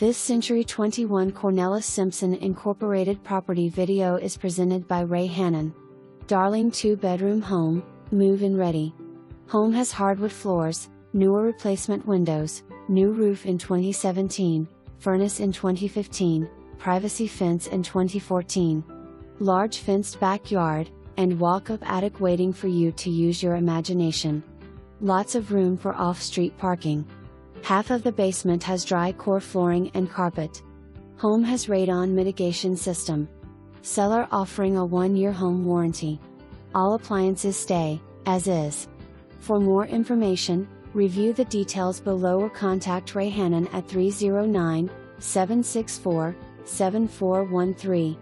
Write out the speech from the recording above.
This Century 21 Cornelis-Simpson Incorporated property video is presented by Ray Hannon. Darling 2-bedroom home, move-in ready. Home has hardwood floors, newer replacement windows, new roof in 2017, furnace in 2015, privacy fence in 2014. Large fenced backyard, and walk-up attic waiting for you to use your imagination. Lots of room for off-street parking. Half of the basement has dry core flooring and carpet. Home has Radon Mitigation System. Seller offering a 1-year home warranty. All appliances stay as is. For more information, review the details below or contact Ray Hannon at 309-764-7413.